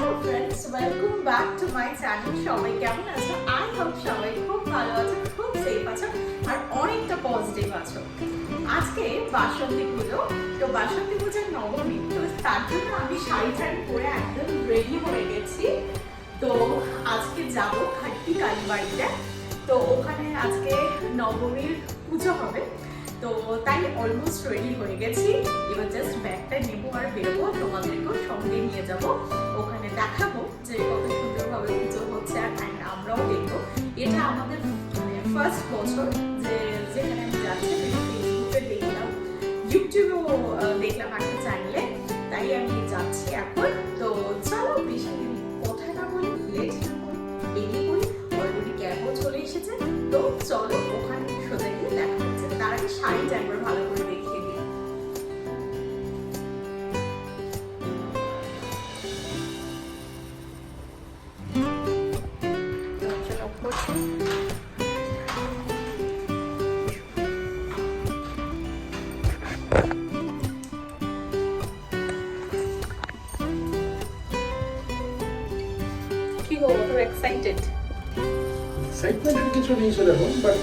Hello friends, welcome back to my channel. সবাই কেমন আছো? আই হোপ সবাই খুব ভালো আছো, খুব সেফ আছো আর অনেকটা পজিটিভ আছো। আজকে বাসন্তী পুজো, তো বাসন্তী পূজার নবমী, তো তার জন্য আমি শাড়ি টাড়ি পরে একদম রেডি হয়ে গেছি। তো আজকে যাব খাট্টি কালীবাড়িতে, তো ওখানে আজকে নবমীর পুজো হবে। তো তাই অলমোস্ট রেডি হয়ে গেছি। এবার জাস্ট ব্যাগটা নেবো আর বেরোবো, তোমাদেরকেও সঙ্গে নিয়ে যাব। ওখানে দেখাবো যে কত সুন্দরভাবে পুজো হচ্ছে আর আমরাও দেখবো। এটা আমাদের ফার্স্ট বছর যে যেখানে আমি যাচ্ছি। ফেসবুকে দেখলাম, ইউটিউবেও দেখলাম একটা চ্যানেলে, তাই আমি যাচ্ছি এখন। তো চলো বেশি কথা না বলি, লেট না করি, বেরিয়ে পড়ি। অলরেডি ক্যাবও চলে এসেছে, তো চলো ওখানে সোজা গিয়ে দেখা হচ্ছে। তার আগে শাড়িটা একবার ভালো করে দেখিয়ে দিই। কি গো, এক্সাইটেড? এক্সাইটমেন্টের কিছু নেই সেরকম, বাট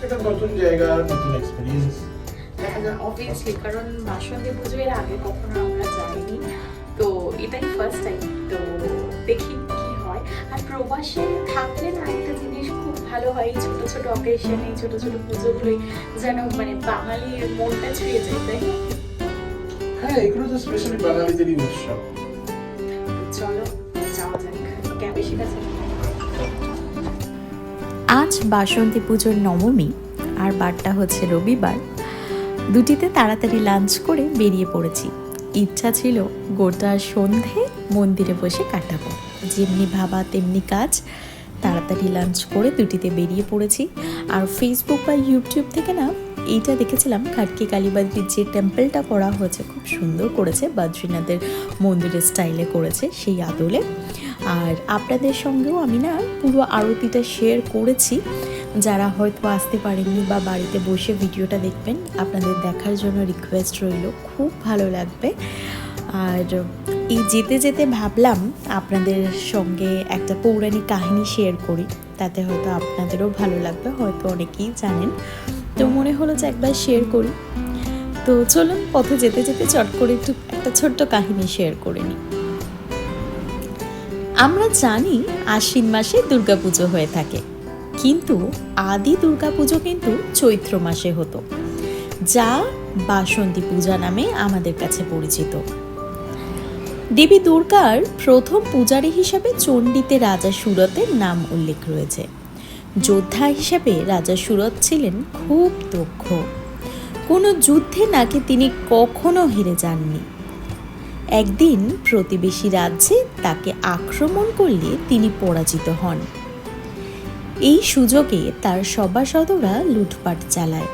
এটা নতুন জায়গা, নতুন এক্সপেরিয়েন্স। অবভিয়াসলি, কারণ বাসন্তী পুজো এর আগে কখনো আমরা যাইনি, তো এটাই ফার্স্ট টাইম। তো দেখি কি হয়। আর প্রবাসে থাকলে না একটা জিনিস খুব ভালো হয়, এই ছোট ছোট অকেশন, এই ছোট ছোট পুজোগুলোই যেন মানে বাঙালির মনটা ছুঁয়ে যায়, তাই না? হ্যাঁ, এগুলো তো স্পেশালি বাঙালিদেরই উৎসব। চলো যাওয়া যাক। ক্যাবে শিখেছে। আজ বাসন্তী পুজোর নবমী আর বারটা হচ্ছে রবিবার। দুটিতে তাড়াতাড়ি লাঞ্চ করে বেরিয়ে পড়েছি। ইচ্ছা ছিল গোটা সন্ধে মন্দিরে বসে কাটাবো, যেমনি ভাবা তেমনি কাজ। তাড়াতাড়ি লাঞ্চ করে দুটিতে বেরিয়ে পড়েছি। আর ফেসবুক বা ইউটিউব থেকে না এইটা দেখেছিলাম, খাটকি কালীবাড়ির যে টেম্পলটা করা হয়েছে খুব সুন্দর করেছে, বদ্রীনাথের মন্দিরের স্টাইলে করেছে, সেই আদলে। আর আপনাদের সঙ্গেও আমি না পুরো আরতিটা শেয়ার করেছি। যারা হয়তো আসতে পারেননি বা বাড়িতে বসে ভিডিওটা দেখবেন, আপনাদের দেখার জন্য রিকোয়েস্ট রইল, খুব ভালো লাগবে। আর এই যেতে যেতে ভাবলাম আপনাদের সঙ্গে একটা পৌরাণিক কাহিনী শেয়ার করি, তাতে হয়তো আপনাদেরও ভালো লাগবে, হয়তো অনেকেই জানেন। তো মনে হলো যে একবার শেয়ার করি। তো চলুন পথে যেতে যেতে চট করে একটু একটা ছোট্ট কাহিনী শেয়ার করে নিই। আমরা জানি আশ্বিন মাসে দুর্গাপুজো হয়ে থাকে, কিন্তু আদি দুর্গাপুজো কিন্তু চৈত্র মাসে হতো, যা বাসন্তী পূজা নামে আমাদের কাছে পরিচিত। দেবী দুর্গার প্রথম পূজারী হিসাবে চণ্ডীতে রাজা সুরতের নাম উল্লেখ রয়েছে। যোদ্ধা হিসাবে রাজা সুরত ছিলেন খুব দক্ষ। কোনো যুদ্ধে নাকি তিনি কখনো হেরে যাননি। একদিন প্রতিবেশী রাজ্যে তাকে আক্রমণ করলে তিনি পরাজিত হন। এই সুযোগে তার সভাসদরা লুটপাট চালায়।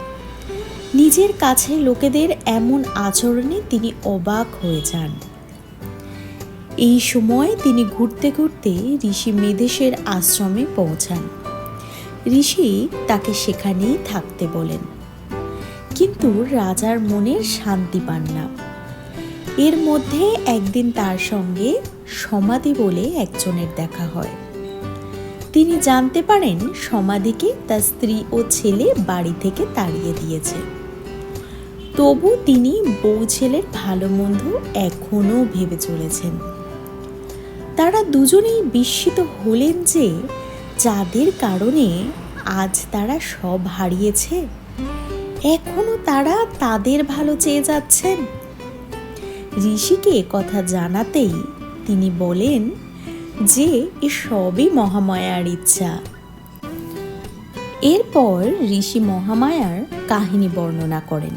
নিজের কাছে লোকেদের এমন আচরণে তিনি অবাক হয়ে যান। এই সময় তিনি ঘুরতে ঘুরতে ঋষি মেধেশের আশ্রমে পৌঁছান। ঋষি তাকে সেখানেই থাকতে বলেন, কিন্তু রাজার মনে শান্তি পান না। এর মধ্যে একদিন তার সঙ্গে সমাধি বলে একজনের দেখা হয়। তিনি জানতে পারেন সমাধিকে তার স্ত্রী ও ছেলে বাড়ি থেকে তাড়িয়ে দিয়েছে। তবু তিনি বউ ছেলের ভালো মন্দ এখনো ভেবে চলেছেন। তারা দুজনেই বিস্মিত হলেন যে যাদের কারণে আজ তারা সব হারিয়েছে, এখনো তারা তাদের ভালো চেয়ে যাচ্ছেন। ঋষিকে কথা জানাতেই তিনি বলেন যে এ সবই মহামায়ার ইচ্ছা। এরপর ঋষি মহামায়ার কাহিনী বর্ণনা করেন।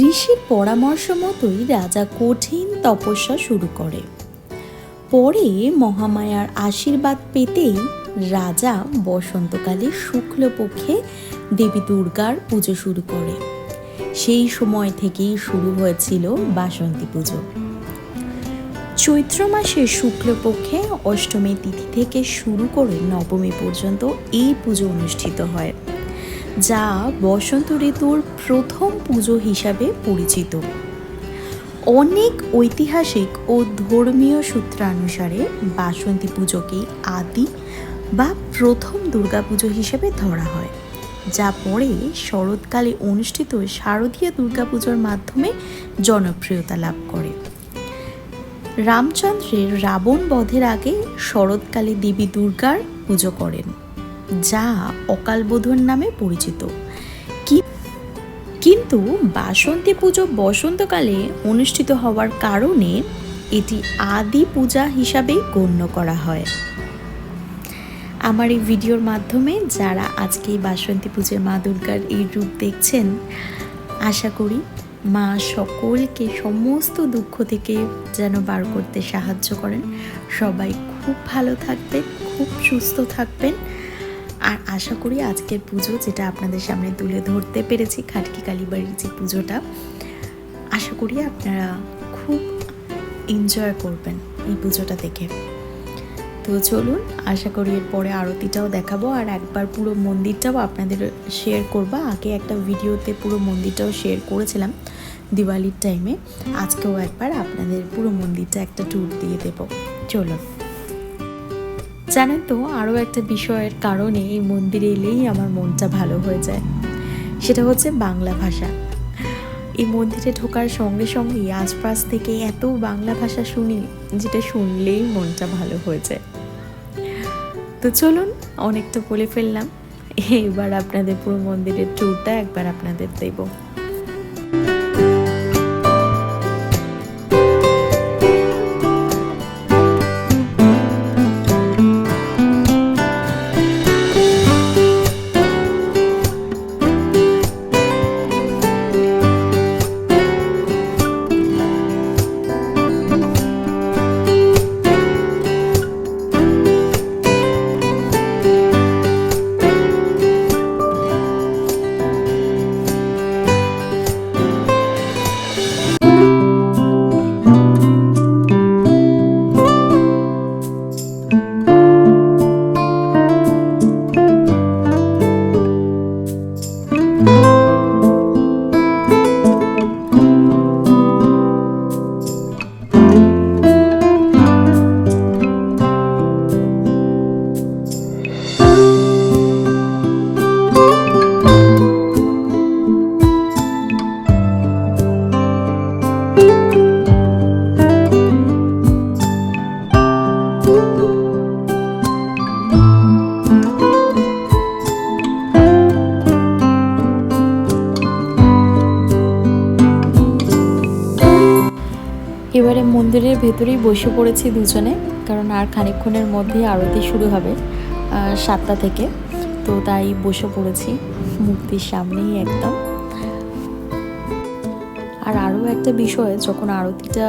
ঋষির পরামর্শ মতোই রাজা কঠিন তপস্যা শুরু করে। পরে মহামায়ার আশীর্বাদ পেতেই রাজা বসন্তকালে শুক্লপক্ষে দেবী দুর্গার পুজো শুরু করে। সেই সময় থেকেই শুরু হয়েছিল বাসন্তী পুজো। চৈত্র মাসে শুক্লপক্ষে অষ্টমী তিথি থেকে শুরু করে নবমী পর্যন্ত এই পুজো অনুষ্ঠিত হয়, যা বসন্ত ঋতুর প্রথম পুজো হিসাবে পরিচিত। অনেক ঐতিহাসিক ও ধর্মীয় সূত্রানুসারে বাসন্তী পুজোকে আদি বা প্রথম দুর্গাপুজো হিসেবে ধরা হয়, যা পরে শরৎকালে অনুষ্ঠিত শারদীয় দুর্গাপুজোর মাধ্যমে জনপ্রিয়তা লাভ করে। রামচন্দ্রের রাবণ বধের আগে শরৎকালে দেবী দুর্গার পুজো করেন, যা অকালবোধন নামে পরিচিত। কিন্তু বাসন্তী পুজো বসন্তকালে অনুষ্ঠিত হওয়ার কারণে এটি আদি পূজা হিসাবেই গণ্য করা হয়। আমার এই ভিডিওর মাধ্যমে যারা আজকে এই বাসন্তী পুজোর মা দুর্গার এই রূপ দেখছেন, আশা করি মা সকলকে সমস্ত দুঃখ থেকে যেন বার করতে সাহায্য করেন। সবাই খুব ভালো থাকবেন, খুব সুস্থ থাকবেন। আর আশা করি আজকের পুজো, যেটা আপনাদের সামনে তুলে ধরতে পেরেছি, খাটকি কালীবাড়ির যে পুজোটা, আশা করি আপনারা খুব এনজয় করবেন এই পুজোটা দেখে। তো চলুন, আশা করি এরপরে আরতিটাও দেখাবো, আর একবার পুরো মন্দিরটাও আপনাদের শেয়ার করবো। আগে একটা ভিডিওতে পুরো মন্দিরটাও শেয়ার করেছিলাম দিওয়ালির টাইমে, আজকেও একবার আপনাদের পুরো মন্দিরটা একটা ট্যুর দিয়ে দেব। চলুন। জানেন তো, আরও একটা বিষয়ের কারণে এই মন্দিরে এলেই আমার মনটা ভালো হয়ে যায়, সেটা হচ্ছে বাংলা ভাষা। এই মন্দিরে ঢোকার সঙ্গে সঙ্গেই আশপাশ থেকে এত বাংলা ভাষা শুনি, যেটা শুনলেই মনটা ভালো হয়ে যায়। তো চলুন, অনেকটা বলে ফেললাম, এবার আপনাদের পুরো মন্দিরের ট্যুরটা একবার আপনাদের দেব। এবারে মন্দিরের ভেতরেই বসে পড়েছি দুজনে, কারণ আর খানিকক্ষণের মধ্যেই আরতি শুরু হবে 7টা থেকে। তো তাই বসে পড়েছি মূর্তির সামনেই একদম। আর আরও একটা বিষয়, যখন আরতিটা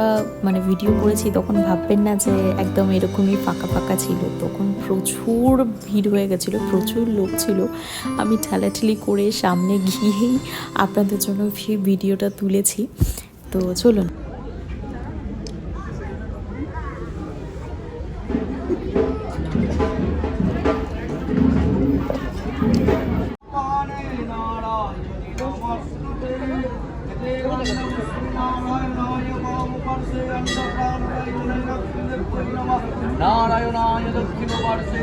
ভিডিও করেছি, তখন ভাববেন না যে একদম এরকমই ফাঁকা ফাঁকা ছিল। তখন প্রচুর ভিড় হয়ে গেছিলো, প্রচুর লোক ছিল। আমি ঠেলাঠেলি করে সামনে গিয়েই আপনাদের জন্য সেই ভিডিওটা তুলেছি। তো চলুন। नारायणाय दक्षिण पार्श्वे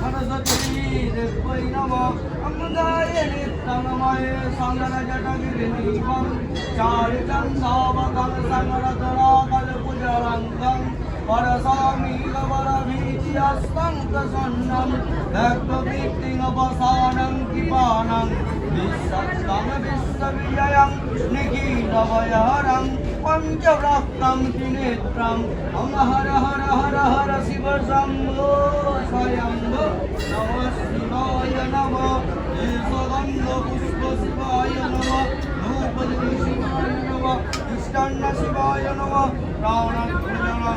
सरस्वती नमः अमृताय नित्यनमये संगरजटगिरिनीपं चारुचन्दावकं संगरतराकल्पुजरङ्गं परसामीकवरभीतिहस्तं प्रसन्नं भक्तकीर्तिमपसानं कृपानं विश्वस्तं विश्वविजयं निखिलभयहरं पंचव्रतं त्रिनेत्रं हम हर हर हर हर शिव शंभो स्वयंभो नमः शिवाय नमः ईशगंध पुष्प शिवाय नमः धूपदि शिवाय नमः इष्टान्न शिवाय नमः प्राणभूषणं नमः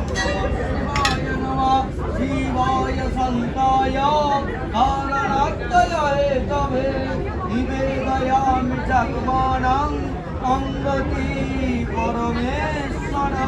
शिवाय नमः शिवाय संताय कारणात्तय हेतवे निवेदयामि जगमानं अंगति परमेश्वरा।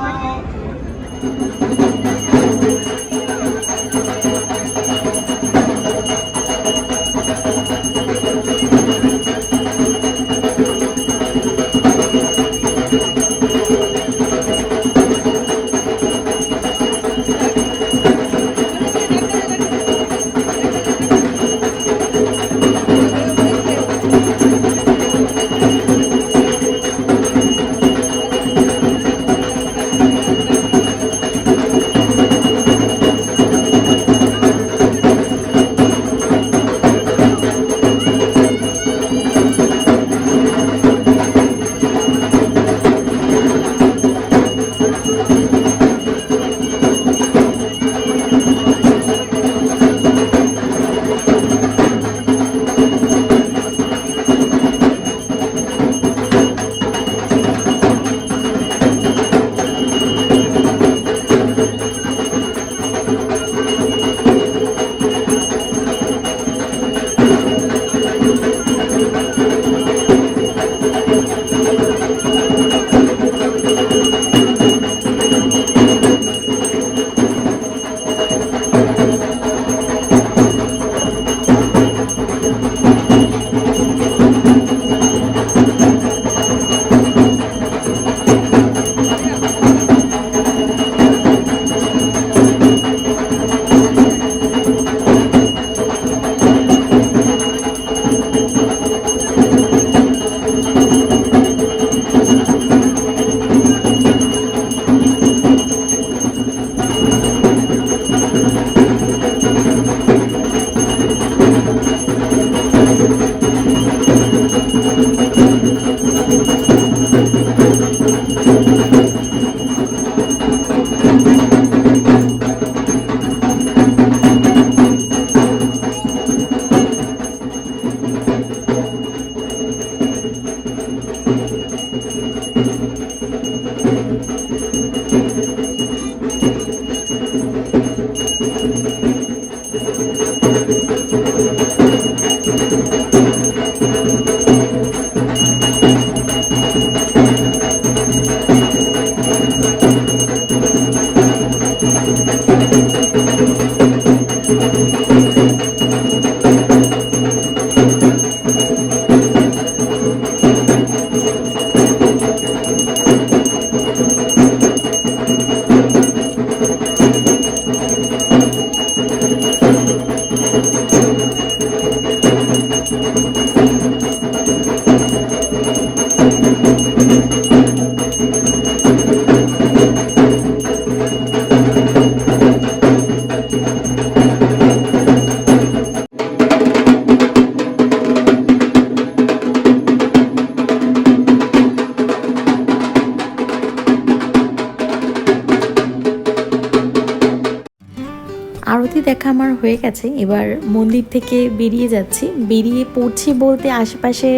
আরতি দেখা আমার হয়ে গেছে, এবার মন্দির থেকে বেরিয়ে যাচ্ছি। বেরিয়ে পড়ছি বলতে আশেপাশে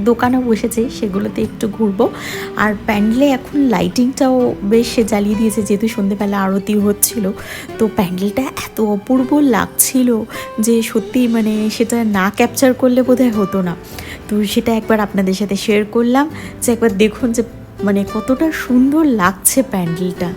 দোকানও বসেছে, সেগুলোতে একটু ঘুরবো। আর প্যান্ডেলে এখন লাইটিংটাও বেশ জ্বালিয়ে দিয়েছে, যেহেতু সন্ধেবেলা আরতি হচ্ছিল। তো প্যান্ডেলটা এত অপূর্ব লাগছিল যে সত্যি মানে সেটা না ক্যাপচার করলে বোধহয় হতো না। তো সেটা একবার আপনাদের সাথে শেয়ার করলাম, যে একবার দেখুন যে মানে কতটা সুন্দর লাগছে প্যান্ডেলটা।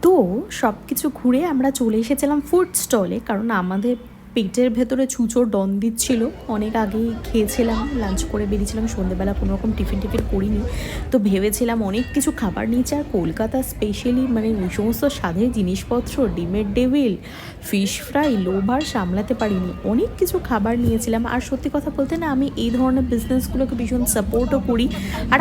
তো সব কিছু ঘুরে আমরা চলে এসেছিলাম ফুড স্টলে, কারণ আমাদের পেটের ভেতরে ছুঁচোর ডন দিচ্ছিল। অনেক আগেই খেয়েছিলাম, লাঞ্চ করে বেরিয়েছিলাম, সন্ধ্যেবেলা কোনো রকম টিফিন করিনি। তো ভেবেছিলাম অনেক কিছু খাবার নিয়েছি, আর কলকাতা স্পেশালি মানে ওই সমস্ত স্বাদের জিনিসপত্র, ডিমের ডেভিল, ফিশ ফ্রাই, লোভ আর সামলাতে পারিনি, অনেক কিছু খাবার নিয়েছিলাম। আর সত্যি কথা বলতে না, আমি এই ধরনের বিজনেসগুলোকে ভীষণ সাপোর্টও করি, আর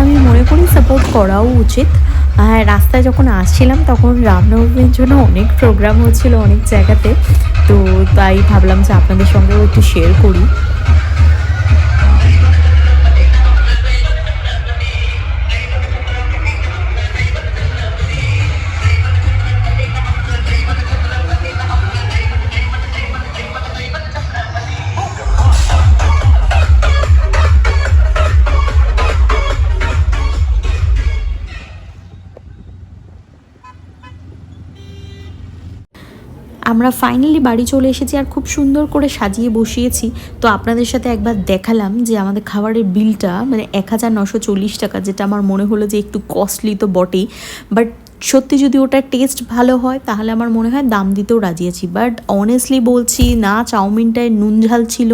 আমি মনে করি সাপোর্ট করাও উচিত। হ্যাঁ, রাস্তায় যখন আসছিলাম তখন রামনবমীর জন্য অনেক প্রোগ্রাম হচ্ছিল অনেক জায়গাতে, তো তাই ভাবলাম যে আপনাদের সঙ্গেও একটু শেয়ার করি। আমরা ফাইনালি বাড়ি চলে এসেছি, আর খুব সুন্দর করে সাজিয়ে বসিয়েছি। তো আপনাদের সাথে একবার দেখালাম যে আমাদের খাবারের বিলটা মানে 1940 টাকা, যেটা আমার মনে হলো যে একটু কস্টলি তো বটেই, বাট সত্যি যদি ওটার টেস্ট ভালো হয় তাহলে আমার মনে হয় দাম দিতেও রাজি আছি। বাট অনেস্টলি বলছি, না চাউমিনটায় নুন ঝাল ছিল,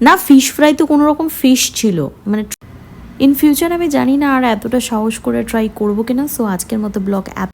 না ফিশ ফ্রাই তো কোনো রকম ফিশ ছিল। মানে ইন ফিউচার আমি জানি না আর এতটা সাহস করে ট্রাই করবো কিনা। সো আজকের মতো ব্লগ